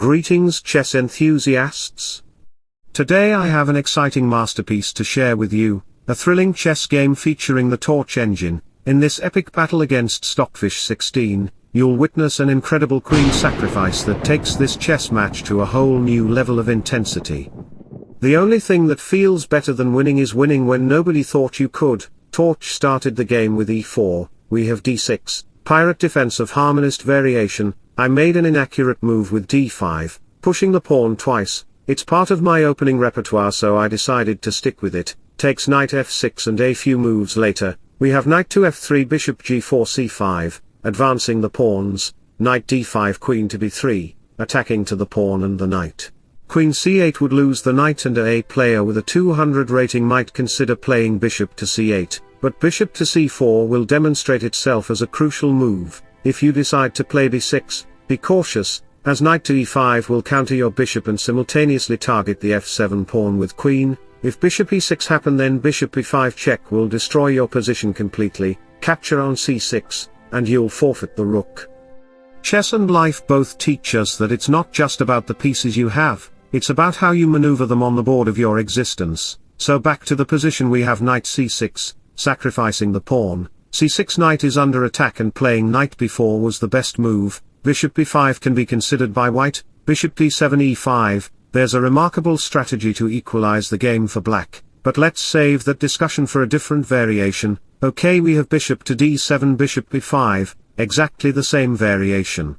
Greetings chess enthusiasts! Today I have an exciting masterpiece to share with you, a thrilling chess game featuring the Torch engine. In this epic battle against Stockfish 16, you'll witness an incredible queen sacrifice that takes this chess match to a whole new level of intensity. The only thing that feels better than winning is winning when nobody thought you could. Torch started the game with e4, we have d6, pirate defense of harmonist variation. I made an inaccurate move with d5, pushing the pawn twice. It's part of my opening repertoire, so I decided to stick with it. Takes knight f6, and a few moves later, we have knight to f3, bishop g4 c5, advancing the pawns, knight d5, queen to b3, attacking to the pawn and the knight. Queen c8 would lose the knight, and a player with a 200 rating might consider playing bishop to c8, but bishop to c4 will demonstrate itself as a crucial move. If you decide to play b6, be cautious, as knight to e5 will counter your bishop and simultaneously target the f7 pawn with queen. If bishop e6 happen, then bishop e5 check will destroy your position completely, capture on c6, and you'll forfeit the rook. Chess and life both teach us that it's not just about the pieces you have, it's about how you maneuver them on the board of your existence. So back to the position, we have knight c6, sacrificing the pawn. c6 knight is under attack, and playing knight b4 was the best move. Bishop b5 can be considered by white, bishop d7 e5, there's a remarkable strategy to equalize the game for black, but let's save that discussion for a different variation. Okay, we have bishop to d7, bishop b5, exactly the same variation.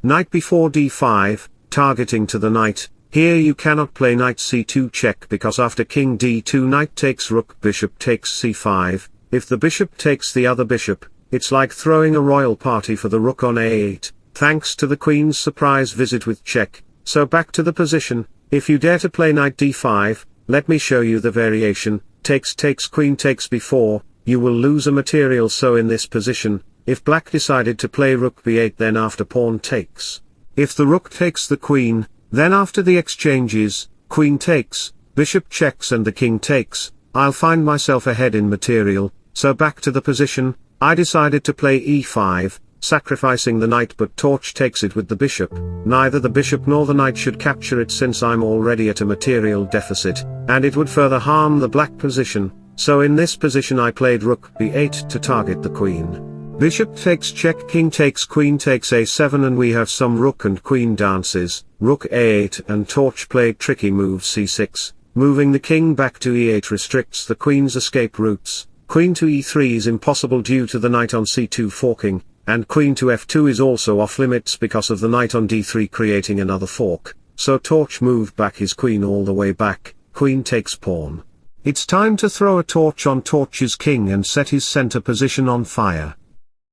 Knight b4 d5, targeting to the knight. Here you cannot play knight c2 check, because after king d2 knight takes rook, bishop takes c5, if the bishop takes the other bishop, it's like throwing a royal party for the rook on a8, thanks to the queen's surprise visit with check. So back to the position, if you dare to play knight d5, let me show you the variation. Takes queen takes b4, you will lose a material. So in this position, if black decided to play rook b8, then after pawn takes. If the rook takes the queen, then after the exchanges, queen takes, bishop checks, and the king takes, I'll find myself ahead in material. So back to the position, I decided to play e5, sacrificing the knight, but Torch takes it with the bishop. Neither the bishop nor the knight should capture it, since I'm already at a material deficit, and it would further harm the black position. So in this position I played rook b8 to target the queen. Bishop takes check, king takes, queen takes a7, and we have some rook and queen dances. Rook a8, and Torch played tricky move c6, moving the king back to e8 restricts the queen's escape routes. Queen to e3 is impossible due to the knight on c2 forking, and queen to f2 is also off limits because of the knight on d3 creating another fork. So Torch moved back his queen all the way back, queen takes pawn. It's time to throw a torch on Torch's king and set his center position on fire.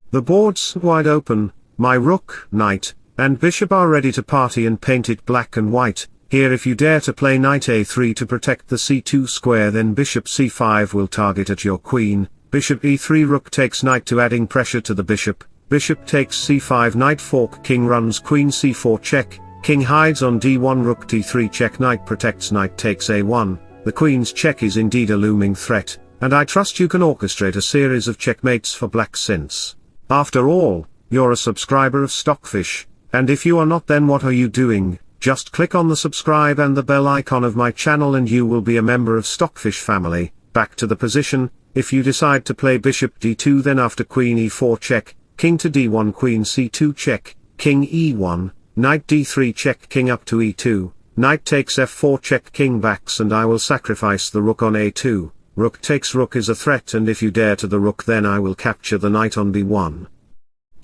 The board's wide open, my rook, knight, and bishop are ready to party and paint it black and white. Here if you dare to play knight a3 to protect the c2 square, then bishop c5 will target at your queen. Bishop e3, rook takes knight to adding pressure to the bishop. Bishop takes c5, knight fork, king runs, queen c4 check, king hides on d1, rook d3 check, knight protects, knight takes a1. The queen's check is indeed a looming threat, and I trust you can orchestrate a series of checkmates for black, since, after all, you're a subscriber of Stockfish, and if you are not, then what are you doing? Just click on the subscribe and the bell icon of my channel and you will be a member of Stockfish family. Back to the position, if you decide to play bishop d2, then after queen e4 check, king to d1, queen c2 check, king e1, knight d3 check, king up to e2, knight takes f4 check, king backs, and I will sacrifice the rook on a2, rook takes rook is a threat, and if you dare to the rook, then I will capture the knight on b1.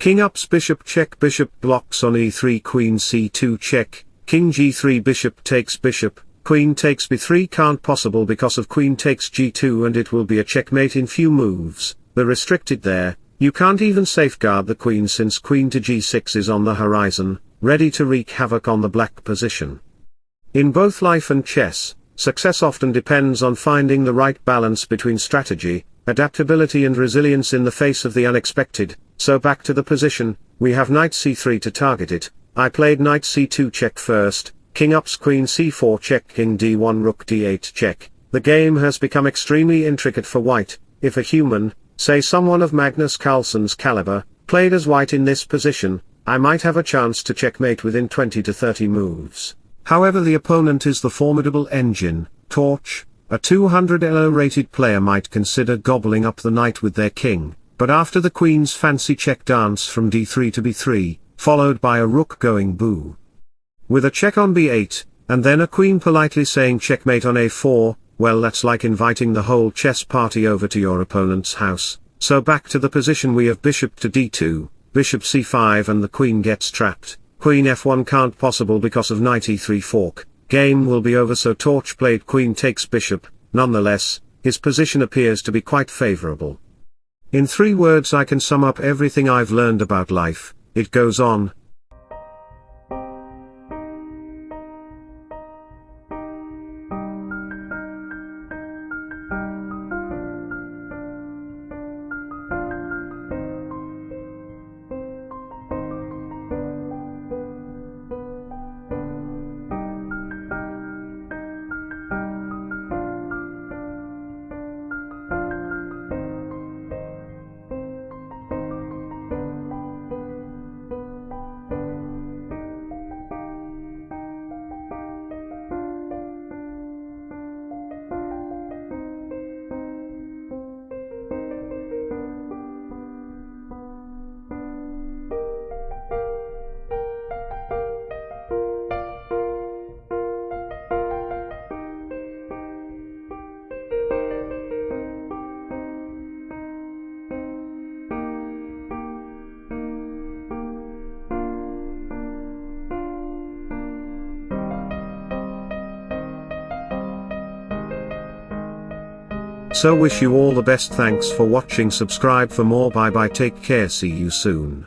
King ups, bishop check, bishop blocks on e3, queen c2 check, king g3, bishop takes bishop, queen takes b3 can't possible because of queen takes g2, and it will be a checkmate in few moves. The restricted there, you can't even safeguard the queen since queen to g6 is on the horizon, ready to wreak havoc on the black position. In both life and chess, success often depends on finding the right balance between strategy, adaptability and resilience in the face of the unexpected. So back to the position, we have knight c3 to target it. I played knight c2 check first, king ups, queen c4 check, king d1, rook d8 check. The game has become extremely intricate for white. If a human, say someone of Magnus Carlsen's caliber, played as white in this position, I might have a chance to checkmate within 20 to 30 moves. However, the opponent is the formidable engine, Torch. A 200 elo rated player might consider gobbling up the knight with their king, but after the queen's fancy check dance from d3 to b3, followed by a rook going boo, with a check on b8, and then a queen politely saying checkmate on a4, well, that's like inviting the whole chess party over to your opponent's house. So back to the position we have bishop to d2, bishop c5, and the queen gets trapped. Queen f1 can't possible because of knight e3 fork. Game will be over, so Torch played queen takes bishop. Nonetheless, his position appears to be quite favorable. In 3 words I can sum up everything I've learned about life. It goes on. So wish you all the best. Thanks for watching. Subscribe for more. Bye bye, take care, see you soon.